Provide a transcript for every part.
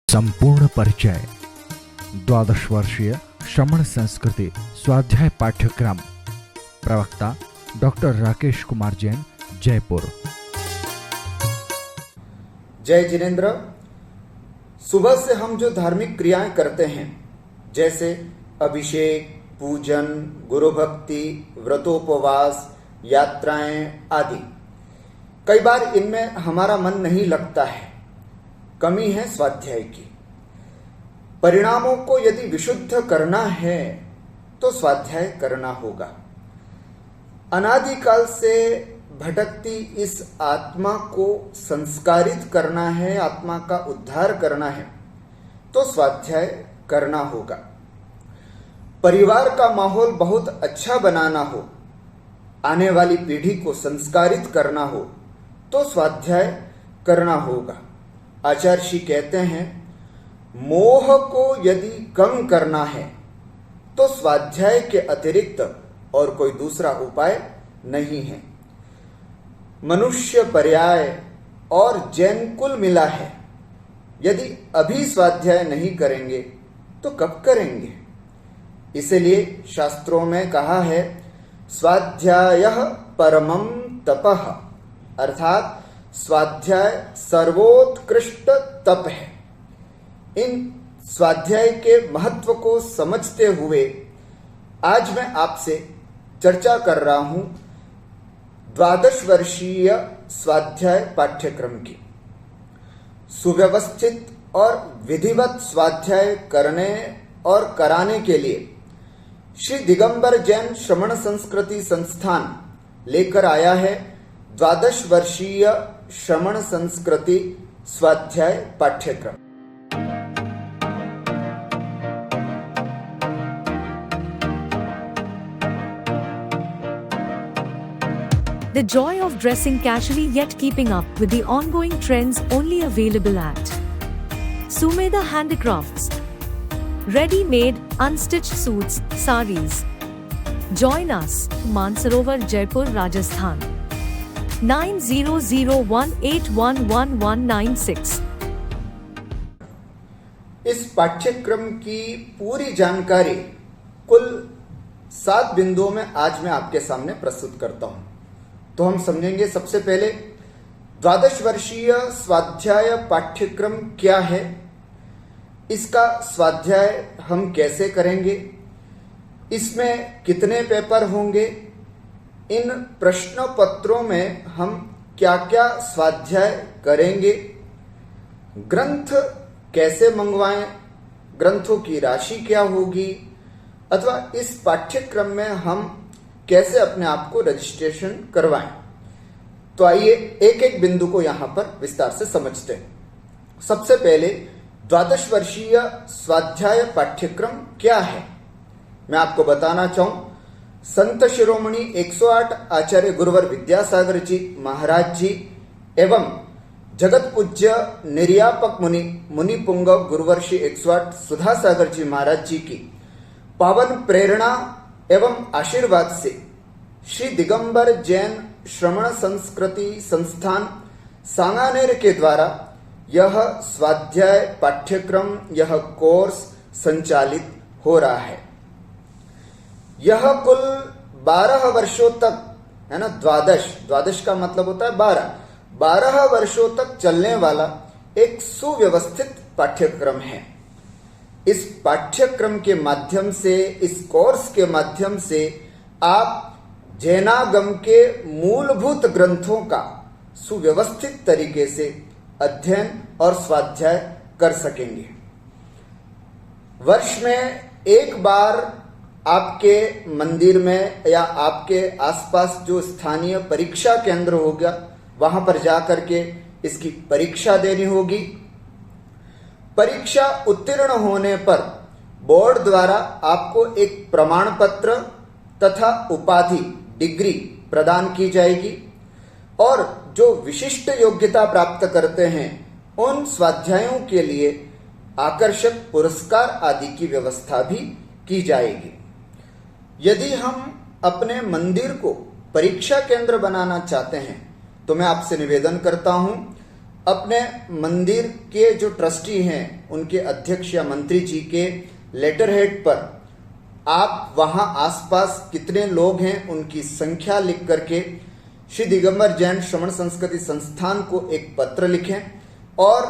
संपूर्ण परिचय द्वादश वर्षीय श्रमण संस्कृति स्वाध्याय पाठ्यक्रम। प्रवक्ता डॉक्टर राकेश कुमार जैन, जयपुर। जय जिनेन्द्र। सुबह से हम जो धार्मिक क्रियाएं करते हैं, जैसे अभिषेक, पूजन, गुरु भक्ति, व्रतोपवास, यात्राएं आदि, कई बार इनमें हमारा मन नहीं लगता है। कमी है स्वाध्याय की। परिणामों को यदि विशुद्ध करना है तो स्वाध्याय करना होगा। अनादिकाल से भटकती इस आत्मा को संस्कारित करना है, आत्मा का उद्धार करना है तो स्वाध्याय करना होगा। परिवार का माहौल बहुत अच्छा बनाना हो, आने वाली पीढ़ी को संस्कारित करना हो तो स्वाध्याय करना होगा। आचार्य श्री कहते हैं, मोह को यदि कम करना है तो स्वाध्याय के अतिरिक्त और कोई दूसरा उपाय नहीं है। मनुष्य पर्याय और जैन कुल मिला है। यदि अभी स्वाध्याय नहीं करेंगे तो कब करेंगे? इसलिए शास्त्रों में कहा है, स्वाध्यायः परमं तपः, अर्थात स्वाध्याय सर्वोत्कृष्ट तप है। इन स्वाध्याय के महत्व को समझते हुए आज मैं आपसे चर्चा कर रहा हूं द्वादश वर्षीय स्वाध्याय पाठ्यक्रम की। सुव्यवस्थित और विधिवत स्वाध्याय करने और कराने के लिए श्री दिगंबर जैन श्रमण संस्कृति संस्थान लेकर आया है द्वादश वर्षीय श्रमण संस्कृति स्वाध्याय पाठ्यक्रम। The joy of dressing casually yet keeping up with the ongoing trends only available at Sumedha Handicrafts. Ready-made, unstitched suits, saris. Join us, Mansarovar, Jaipur, Rajasthan. 9001811196। इस पाठ्यक्रम की पूरी जानकारी कुल 7 बिंदुओं में आज मैं आपके सामने प्रस्तुत करता हूं। तो हम समझेंगे सबसे पहले द्वादश वर्षीय स्वाध्याय पाठ्यक्रम क्या है, इसका स्वाध्याय हम कैसे करेंगे, इसमें कितने पेपर होंगे, इन प्रश्न पत्रों में हम क्या क्या स्वाध्याय करेंगे, ग्रंथ कैसे मंगवाएं, ग्रंथों की राशि क्या होगी, अथवा इस पाठ्यक्रम में हम कैसे अपने आप को रजिस्ट्रेशन करवाएं। तो आइए एक एक बिंदु को यहां पर विस्तार से समझते हैं। सबसे पहले द्वादश वर्षीय स्वाध्याय पाठ्यक्रम क्या है, मैं आपको बताना चाहूं। संत शिरोमणि 108 आचार्य गुरुवर विद्यासागर जी महाराज जी एवं जगत पूज्य निर्यापक मुनि मुनि पुंगव गुरुवर्षि 108 सुधा सागर जी महाराज जी की पावन प्रेरणा एवं आशीर्वाद से श्री दिगंबर जैन श्रमण संस्कृति संस्थान सांगानेर के द्वारा यह स्वाध्याय पाठ्यक्रम, यह कोर्स संचालित हो रहा है। यह कुल 12 वर्षों तक, है ना, द्वादश का मतलब होता है 12 वर्षों तक चलने वाला एक सुव्यवस्थित पाठ्यक्रम है। इस पाठ्यक्रम के माध्यम से, इस कोर्स के माध्यम से आप जैनागम के मूलभूत ग्रंथों का सुव्यवस्थित तरीके से अध्ययन और स्वाध्याय कर सकेंगे। वर्ष में एक बार आपके मंदिर में या आपके आसपास जो स्थानीय परीक्षा केंद्र होगा वहां पर जाकर के इसकी परीक्षा देनी होगी। परीक्षा उत्तीर्ण होने पर बोर्ड द्वारा आपको एक प्रमाण पत्र तथा उपाधि, डिग्री प्रदान की जाएगी और जो विशिष्ट योग्यता प्राप्त करते हैं उन स्वाध्यायों के लिए आकर्षक पुरस्कार आदि की व्यवस्था भी की जाएगी। यदि हम अपने मंदिर को परीक्षा केंद्र बनाना चाहते हैं तो मैं आपसे निवेदन करता हूं, अपने मंदिर के जो ट्रस्टी हैं उनके अध्यक्ष या मंत्री जी के लेटर हेड पर आप वहां आसपास कितने लोग हैं उनकी संख्या लिख करके श्री दिगंबर जैन श्रवण संस्कृति संस्थान को एक पत्र लिखें और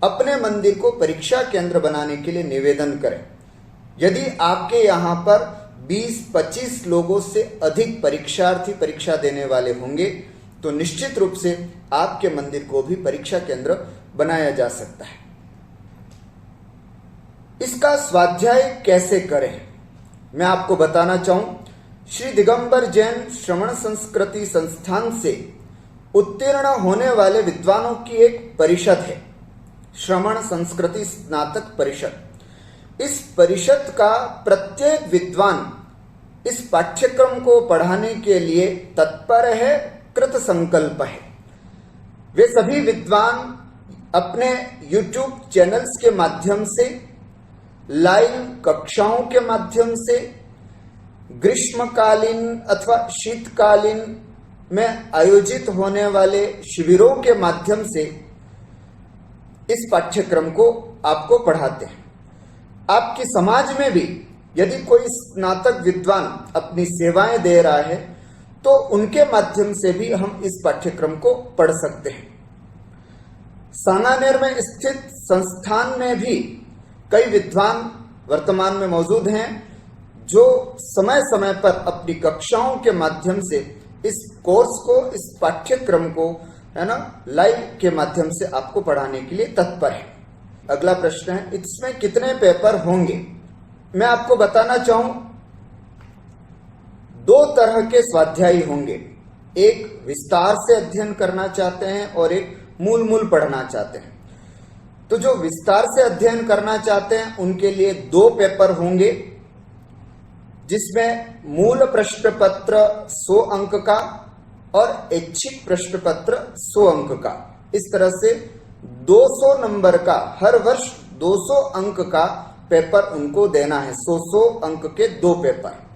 अपने मंदिर को परीक्षा केंद्र बनाने के लिए निवेदन करें। यदि आपके यहाँ पर 20-25 लोगों से अधिक परीक्षार्थी परीक्षा देने वाले होंगे तो निश्चित रूप से आपके मंदिर को भी परीक्षा केंद्र बनाया जा सकता है। इसका स्वाध्याय कैसे करें मैं आपको बताना चाहूं। श्री दिगंबर जैन श्रवण संस्कृति संस्थान से उत्तीर्ण होने वाले विद्वानों की एक परिषद है, श्रवण संस्कृति स्नातक परिषद। इस परिषद का प्रत्येक विद्वान इस पाठ्यक्रम को पढ़ाने के लिए तत्पर है, कृत संकल्प है। वे सभी विद्वान अपने YouTube चैनल्स के माध्यम से, लाइव कक्षाओं के माध्यम से, ग्रीष्मकालीन अथवा शीतकालीन में आयोजित होने वाले शिविरों के माध्यम से इस पाठ्यक्रम को आपको पढ़ाते हैं। आपके समाज में भी यदि कोई स्नातक विद्वान अपनी सेवाएं दे रहा है तो उनके माध्यम से भी हम इस पाठ्यक्रम को पढ़ सकते हैं। सांगानेर में स्थित संस्थान में भी कई विद्वान वर्तमान में मौजूद हैं जो समय समय पर अपनी कक्षाओं के माध्यम से इस कोर्स को, इस पाठ्यक्रम को, है ना, लाइव के माध्यम से आपको पढ़ाने के लिए तत्पर है। अगला प्रश्न है, इसमें कितने पेपर होंगे? मैं आपको बताना चाहूं, 2 तरह के स्वाध्यायी होंगे। एक विस्तार से अध्ययन करना चाहते हैं और एक मूल पढ़ना चाहते हैं। तो जो विस्तार से अध्ययन करना चाहते हैं उनके लिए 2 पेपर होंगे, जिसमें मूल प्रश्न पत्र 100 अंक का और ऐच्छिक प्रश्न पत्र 100 अंक का। इस तरह से 200 नंबर का, हर वर्ष 200 अंक का पेपर उनको देना है। 100 अंक के 2 पेपर।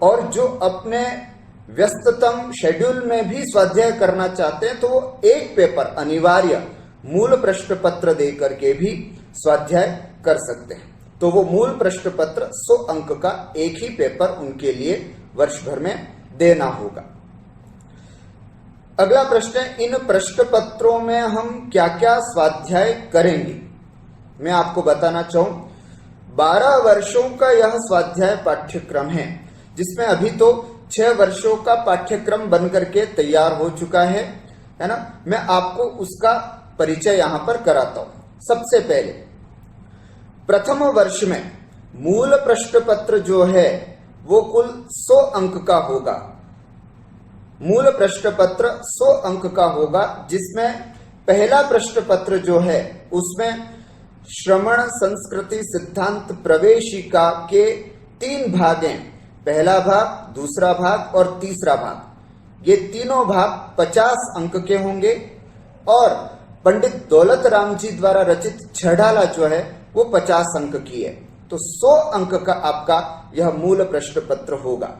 और जो अपने व्यस्ततम शेड्यूल में भी स्वाध्याय करना चाहते हैं तो वो 1 पेपर अनिवार्य मूल प्रश्न पत्र दे करके भी स्वाध्याय कर सकते हैं। तो वो मूल प्रश्न पत्र 100 अंक का एक ही पेपर उनके लिए वर्ष भर में देना होगा। अगला प्रश्न है, इन प्रश्न पत्रों में हम क्या क्या स्वाध्याय करेंगे? मैं आपको बताना चाहूं, 12 वर्षों का यह स्वाध्याय पाठ्यक्रम है, जिसमें अभी तो 6 वर्षों का पाठ्यक्रम बनकर के तैयार हो चुका है ना। मैं आपको उसका परिचय यहां पर कराता हूं। सबसे पहले प्रथम वर्ष में मूल प्रश्न पत्र जो है वो कुल 100 अंक का होगा। मूल प्रश्न पत्र 100 अंक का होगा, जिसमें पहला प्रश्न पत्र जो है उसमें श्रवण संस्कृति सिद्धांत प्रवेशिका के 3 भाग हैं। पहला भाग, दूसरा भाग और तीसरा भाग। ये तीनों भाग 50 अंक के होंगे और पंडित दौलत राम जी द्वारा रचित छड़ाला जो है वो 50 अंक की है। तो 100 अंक का आपका यह मूल प्रश्न पत्र होगा।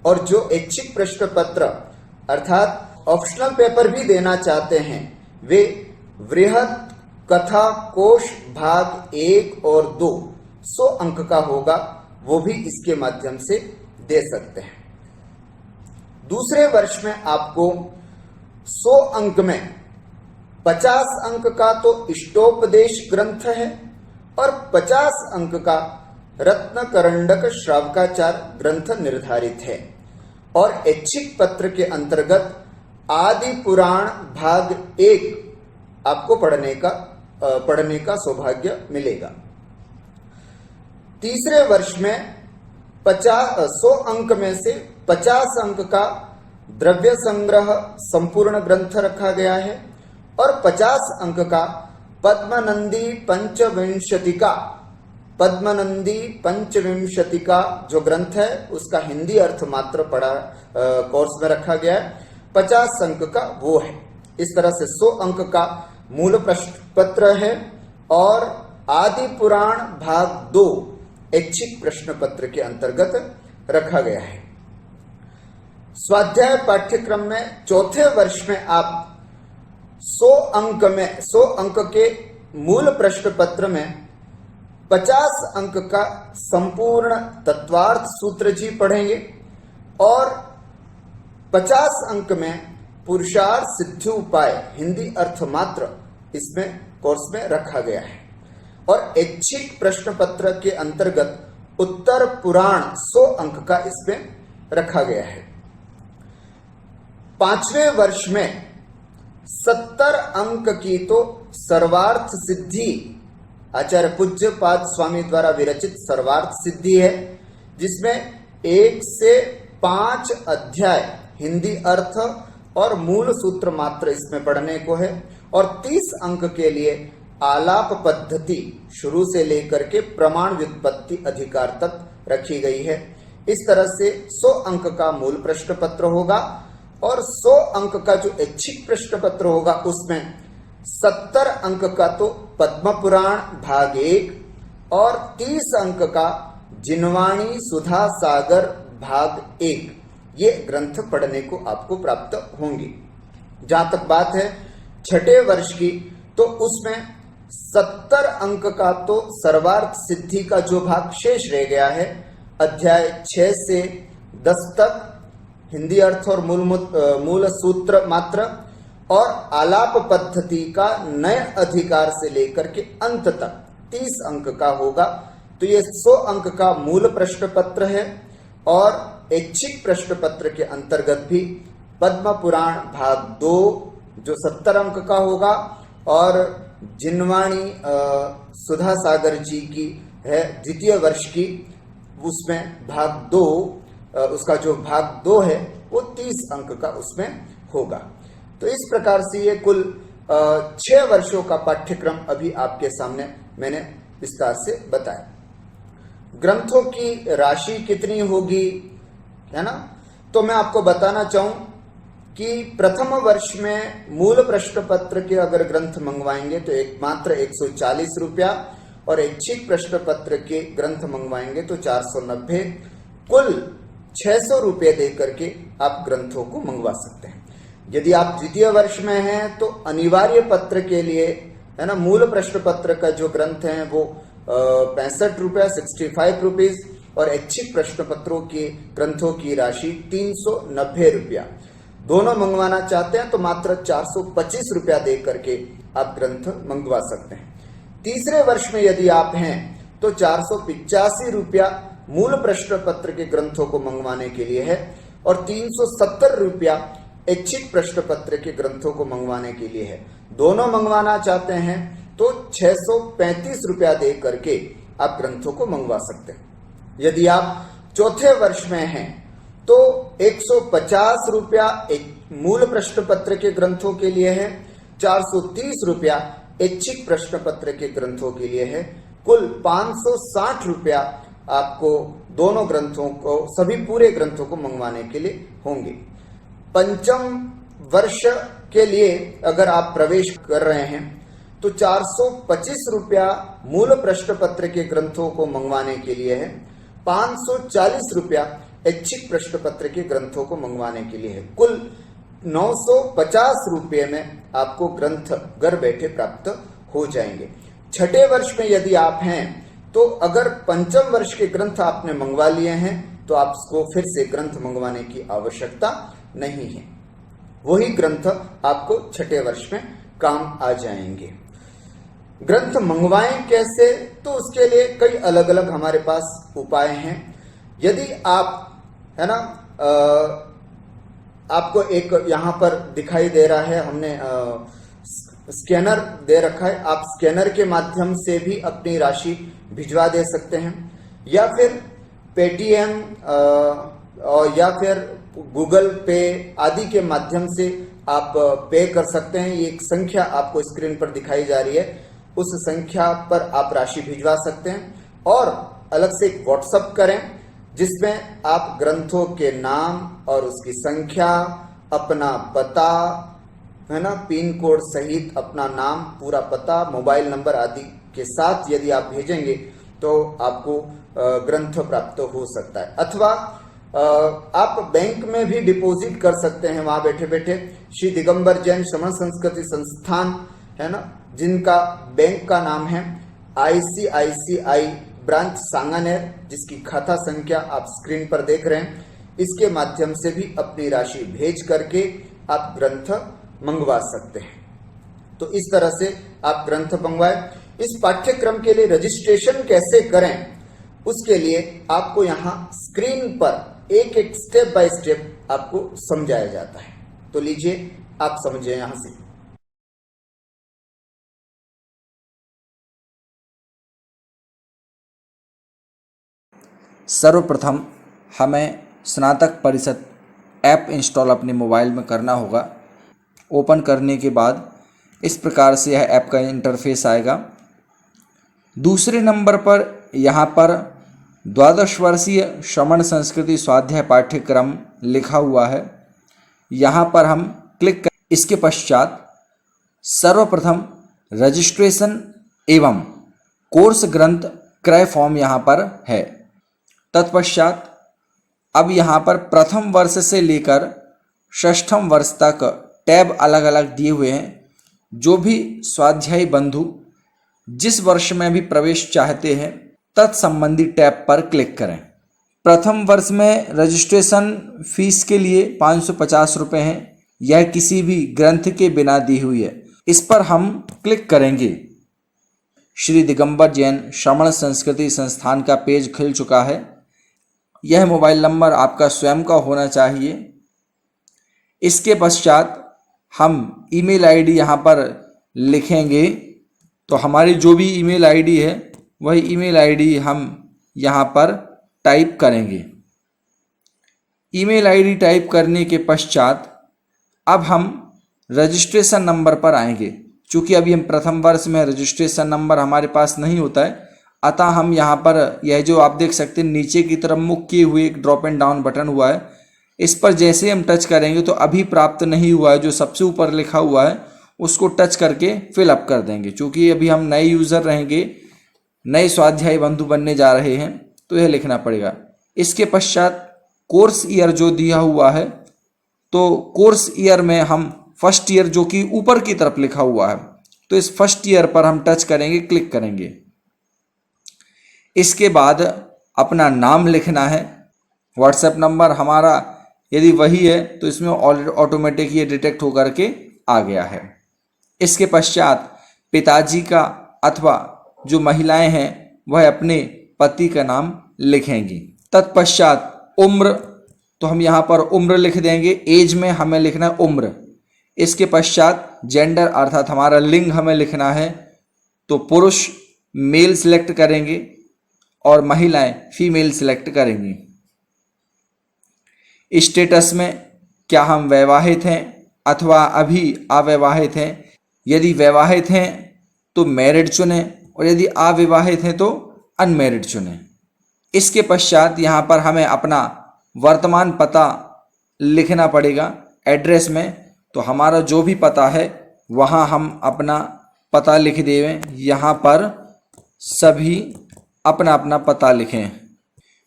और जो ऐच्छिक प्रश्न पत्र अर्थात ऑप्शनल पेपर भी देना चाहते हैं, वे वृहत कथा कोश भाग 1 और 2 100 अंक का होगा, वो भी इसके माध्यम से दे सकते हैं। दूसरे वर्ष में आपको 100 अंक में 50 अंक का तो इष्टोपदेश ग्रंथ है और 50 अंक का रत्न करंडक श्रावकाचार ग्रंथ निर्धारित है। और ऐच्छिक पत्र के अंतर्गत आदि पुराण भाग 1 आपको पढ़ने का सौभाग्य मिलेगा। तीसरे वर्ष में 100 अंक में से 50 अंक का द्रव्य संग्रह संपूर्ण ग्रंथ रखा गया है और 50 अंक का पद्मनंदी पंचविंशतिका जो ग्रंथ है उसका हिंदी अर्थ मात्र पढ़ा कोर्स में रखा गया है। 50 अंक का वो है। इस तरह से 100 अंक का मूल प्रश्न पत्र है और आदि पुराण भाग 2 ऐच्छिक प्रश्न पत्र के अंतर्गत रखा गया है। स्वाध्याय पाठ्यक्रम में चौथे वर्ष में आप 100 अंक के मूल प्रश्न पत्र में 50 अंक का संपूर्ण तत्वार्थ सूत्र जी पढ़ेंगे और 50 अंक में पुरुषार्थ सिद्धि उपाय हिंदी अर्थ मात्र इसमें कोर्स में रखा गया है। और ऐच्छिक प्रश्न पत्र के अंतर्गत उत्तर पुराण 100 अंक का इसमें रखा गया है। 5वें वर्ष में 70 अंक की तो सर्वार्थ सिद्धि आचार्य पूज्यपाद स्वामी द्वारा विरचित सर्वार्थ सिद्धि है, जिसमें 1 से 5 अध्याय हिंदी अर्थ और मूल सूत्र मात्र इसमें पढ़ने को है। और 30 अंक के लिए आलाप पद्धति शुरू से लेकर के प्रमाण व्युत्पत्ति अधिकार तक रखी गई है। इस तरह से 100 अंक का मूल प्रश्न पत्र होगा और 100 अंक का जो ऐच्छिक प्रश्न पत्र होगा उसमें 70 अंक का तो पद्म पुराण भाग 1 और 30 अंक का जिनवाणी सुधा सागर भाग 1 ये ग्रंथ पढ़ने को आपको प्राप्त होंगे। जहां तक बात है छठे वर्ष की, तो उसमें 70 अंक का तो सर्वार्थ सिद्धि का जो भाग शेष रह गया है, अध्याय 6 से 10 तक हिंदी अर्थ और मूल सूत्र मात्र और आलाप पद्धति का नए अधिकार से लेकर के अंत तक 30 अंक का होगा। तो ये 100 अंक का मूल प्रश्न पत्र है और ऐच्छिक प्रश्न पत्र के अंतर्गत भी पद्म पुराण भाग 2 जो 70 अंक का होगा और जिनवाणी सुधा सागर जी की है द्वितीय वर्ष की, उसमें भाग 2 उसका जो भाग 2 है वो 30 अंक का उसमें होगा। तो इस प्रकार से ये कुल 6 वर्षों का पाठ्यक्रम अभी आपके सामने मैंने विस्तार से बताया। ग्रंथों की राशि कितनी होगी, है ना, तो मैं आपको बताना चाहूं कि प्रथम वर्ष में मूल प्रश्न पत्र के अगर ग्रंथ मंगवाएंगे तो मात्र 140 रुपया और ऐच्छिक प्रश्न पत्र के ग्रंथ मंगवाएंगे तो 490, कुल 600 रुपये दे करके आप ग्रंथों को मंगवा सकते हैं। यदि आप द्वितीय वर्ष में हैं तो अनिवार्य पत्र के लिए, है ना, मूल प्रश्न पत्र का जो ग्रंथ है वो 65 रुपया 65 रुपीज और ऐच्छिक प्रश्न पत्रों के ग्रंथों की राशि 390 रुपया। दोनों मंगवाना चाहते हैं तो मात्र 425 रुपया दे करके आप ग्रंथ मंगवा सकते हैं। तीसरे वर्ष में यदि आप हैं तो 485 रुपया मूल प्रश्न पत्र के ग्रंथों को मंगवाने के लिए है और 370 रुपया ऐच्छिक प्रश्न पत्र के ग्रंथों को मंगवाने के लिए है। दोनों मंगवाना चाहते हैं तो 635 रुपया दे करके आप ग्रंथों को मंगवा सकते हैं। यदि आप चौथे वर्ष में हैं तो 150 रुपया मूल प्रश्न पत्र के ग्रंथों के लिए है, 430 रुपया ऐच्छिक प्रश्न पत्र के ग्रंथों के लिए है, कुल 560 रुपया आपको दोनों ग्रंथों को, सभी पूरे ग्रंथों को मंगवाने के लिए होंगे। पंचम वर्ष के लिए अगर आप प्रवेश कर रहे हैं तो 425 रुपया मूल प्रश्न पत्र के ग्रंथों को मंगवाने के लिए है, 540 रुपया ऐच्छिक प्रश्न पत्र के ग्रंथों को मंगवाने के लिए है। कुल 950 रुपये में आपको ग्रंथ घर बैठे प्राप्त हो जाएंगे। छठे वर्ष में यदि आप हैं तो अगर पंचम वर्ष के ग्रंथ आपने मंगवा लिए हैं तो आपको फिर से ग्रंथ मंगवाने की आवश्यकता नहीं है, वही ग्रंथ आपको छठे वर्ष में काम आ जाएंगे। ग्रंथ मंगवाएं कैसे, तो उसके लिए कई अलग अलग हमारे पास उपाय हैं। यदि आप, है ना, आपको एक यहां पर दिखाई दे रहा है, हमने स्कैनर दे रखा है, आप स्कैनर के माध्यम से भी अपनी राशि भिजवा दे सकते हैं या फिर पेटीएम और या फिर गूगल पे आदि के माध्यम से आप पे कर सकते हैं। ये एक संख्या आपको स्क्रीन पर दिखाई जा रही है, उस संख्या पर आप राशि भिजवा सकते हैं और अलग से एक व्हाट्सएप करें जिसमें आप ग्रंथों के नाम और उसकी संख्या, अपना पता, है ना, पिन कोड सहित अपना नाम, पूरा पता, मोबाइल नंबर आदि के साथ यदि आप भेजेंगे तो आपको ग्रंथ प्राप्त हो सकता है। अथवा आप बैंक में भी डिपॉजिट कर सकते हैं वहां बैठे बैठे। श्री दिगंबर जैन श्रमण संस्कृति संस्थान है ना, जिनका बैंक का नाम है ICICI ब्रांच सांगानेर, जिसकी खाता संख्या आप स्क्रीन पर देख रहे हैं। इसके माध्यम से भी अपनी राशि भेज करके आप ग्रंथ मंगवा सकते हैं। तो इस तरह से आप ग्रंथ मंगवाएं। इस पाठ्यक्रम के लिए रजिस्ट्रेशन कैसे करें, उसके लिए आपको यहाँ स्क्रीन पर एक एक स्टेप बाय स्टेप आपको समझाया जाता है। तो लीजिए आप समझिए यहां से। सर्वप्रथम हमें स्नातक परिषद ऐप इंस्टॉल अपने मोबाइल में करना होगा। ओपन करने के बाद इस प्रकार से यह ऐप का इंटरफेस आएगा। दूसरे नंबर पर यहाँ पर 12 वर्षीय श्रमण संस्कृति स्वाध्याय पाठ्यक्रम लिखा हुआ है, यहाँ पर हम क्लिक कर। इसके पश्चात सर्वप्रथम रजिस्ट्रेशन एवं कोर्स ग्रंथ क्रय फॉर्म यहाँ पर है। तत्पश्चात अब यहाँ पर प्रथम वर्ष से लेकर षष्ठम वर्ष तक टैब अलग अलग दिए हुए हैं। जो भी स्वाध्यायी बंधु जिस वर्ष में भी प्रवेश चाहते हैं तत्संबंधी टैब पर क्लिक करें। प्रथम वर्ष में रजिस्ट्रेशन फीस के लिए 550 रुपये है। यह किसी भी ग्रंथ के बिना दी हुई है। इस पर हम क्लिक करेंगे। श्री दिगंबर जैन श्रमण संस्कृति संस्थान का पेज खुल चुका है। यह मोबाइल नंबर आपका स्वयं का होना चाहिए। इसके पश्चात हम ईमेल आईडी यहाँ पर लिखेंगे। तो हमारी जो भी ईमेल आईडी है वही ईमेल आईडी हम यहाँ पर टाइप करेंगे। ईमेल आईडी टाइप करने के पश्चात अब हम रजिस्ट्रेशन नंबर पर आएंगे। चूँकि अभी हम प्रथम वर्ष में रजिस्ट्रेशन नंबर हमारे पास नहीं होता है, अतः हम यहाँ पर यह जो आप देख सकते हैं नीचे की तरफ मुख किए हुए एक ड्रॉप एंड डाउन बटन हुआ है, इस पर जैसे हम टच करेंगे तो अभी प्राप्त नहीं हुआ है जो सबसे ऊपर लिखा हुआ है उसको टच करके फिलअप कर देंगे। चूँकि अभी हम नए यूज़र रहेंगे, नए स्वाध्यायी बंधु बनने जा रहे हैं, तो यह लिखना पड़ेगा। इसके पश्चात कोर्स ईयर जो दिया हुआ है, तो कोर्स ईयर में हम फर्स्ट ईयर जो कि ऊपर की तरफ लिखा हुआ है, तो इस फर्स्ट ईयर पर हम टच करेंगे, क्लिक करेंगे। इसके बाद अपना नाम लिखना है। व्हाट्सएप नंबर हमारा यदि वही है तो इसमें ऑटोमेटिक ये डिटेक्ट होकर के आ गया है। इसके पश्चात पिताजी का अथवा जो महिलाएं हैं वह अपने पति का नाम लिखेंगी। तत्पश्चात उम्र, तो हम यहाँ पर उम्र लिख देंगे। एज में हमें लिखना है उम्र। इसके पश्चात जेंडर अर्थात हमारा लिंग हमें लिखना है, तो पुरुष मेल सिलेक्ट करेंगे और महिलाएं फीमेल सिलेक्ट करेंगी। स्टेटस में क्या हम वैवाहित हैं अथवा अभी अविवाहित हैं। यदि वैवाहित हैं तो मैरिड चुनें और यदि अविवाहित हैं तो अनमैरिड चुनें। इसके पश्चात यहाँ पर हमें अपना वर्तमान पता लिखना पड़ेगा। एड्रेस में तो हमारा जो भी पता है वहाँ हम अपना पता लिख देवें। यहाँ पर सभी अपना अपना पता लिखें।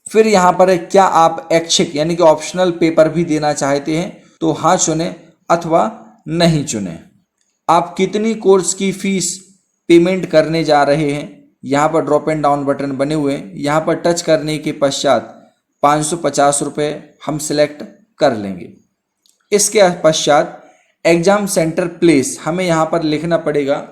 फिर यहाँ पर है क्या आप ऐच्छिक यानी कि ऑप्शनल पेपर भी देना चाहते हैं तो हाँ चुनें अथवा नहीं चुनें। आप कितनी कोर्स की फीस पेमेंट करने जा रहे हैं, यहाँ पर ड्रॉप एंड डाउन बटन बने हुए हैं। यहाँ पर टच करने के पश्चात 550 रुपये हम सिलेक्ट कर लेंगे। इसके पश्चात एग्जाम सेंटर प्लेस हमें यहाँ पर लिखना पड़ेगा।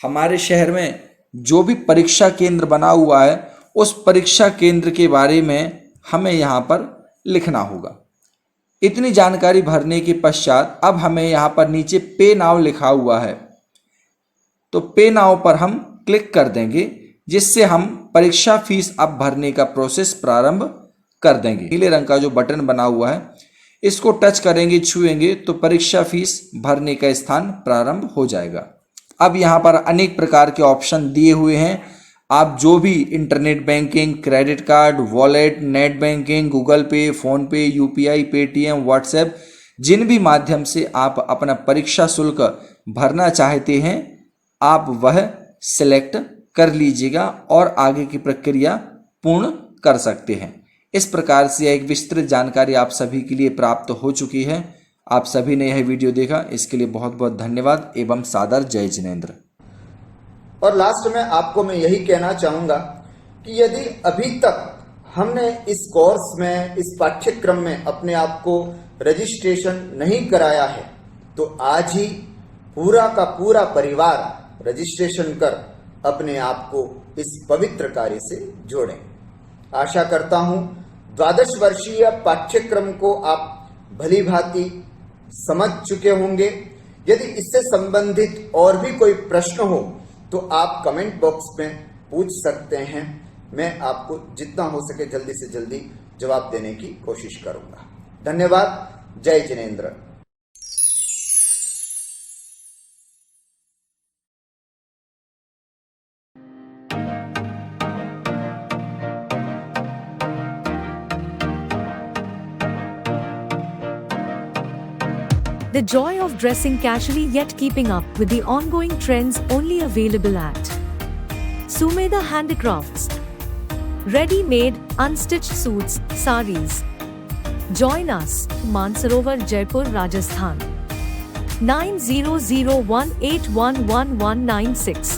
हमारे शहर में जो भी परीक्षा केंद्र बना हुआ है उस परीक्षा केंद्र के बारे में हमें यहाँ पर लिखना होगा। इतनी जानकारी भरने के पश्चात अब हमें यहाँ पर नीचे पे नाउ लिखा हुआ है, तो पे नाउ पर हम क्लिक कर देंगे, जिससे हम परीक्षा फीस अब भरने का प्रोसेस प्रारंभ कर देंगे। नीले रंग का जो बटन बना हुआ है इसको टच करेंगे, छुएंगे तो परीक्षा फीस भरने का स्थान प्रारंभ हो जाएगा। अब यहाँ पर अनेक प्रकार के ऑप्शन दिए हुए हैं। आप जो भी internet banking, credit card, wallet, net banking, Google पे, फोन पे, यूपीआई, पेटीएम, व्हाट्सएप, जिन भी माध्यम से आप अपना परीक्षा शुल्क भरना चाहते हैं आप वह सिलेक्ट कर लीजिएगा और आगे की प्रक्रिया पूर्ण कर सकते हैं। इस प्रकार से एक विस्तृत जानकारी आप सभी के लिए प्राप्त हो चुकी है। आप सभी ने यह वीडियो देखा, इसके लिए बहुत बहुत धन्यवाद एवं सादर जय जिनेंद्र। और लास्ट में आपको मैं यही कहना चाहूंगा कि यदि अभी तक हमने इस कोर्स में, इस पाठ्यक्रम में अपने आप को रजिस्ट्रेशन नहीं कराया है तो आज ही पूरा का पूरा परिवार रजिस्ट्रेशन कर अपने आप को इस पवित्र कार्य से जोड़ें। आशा करता हूं द्वादश वर्षीय पाठ्यक्रम को आप भली भांति समझ चुके होंगे। यदि इससे संबंधित और भी कोई प्रश्न हो तो आप कमेंट बॉक्स में पूछ सकते हैं। मैं आपको जितना हो सके जल्दी से जल्दी जवाब देने की कोशिश करूंगा। धन्यवाद। जय Jinendra. The joy of dressing casually yet keeping up with the ongoing trends only available at Sumedha Handicrafts. Ready-made, unstitched suits, saris. Join us, Mansarovar, Jaipur, Rajasthan. 9001811196.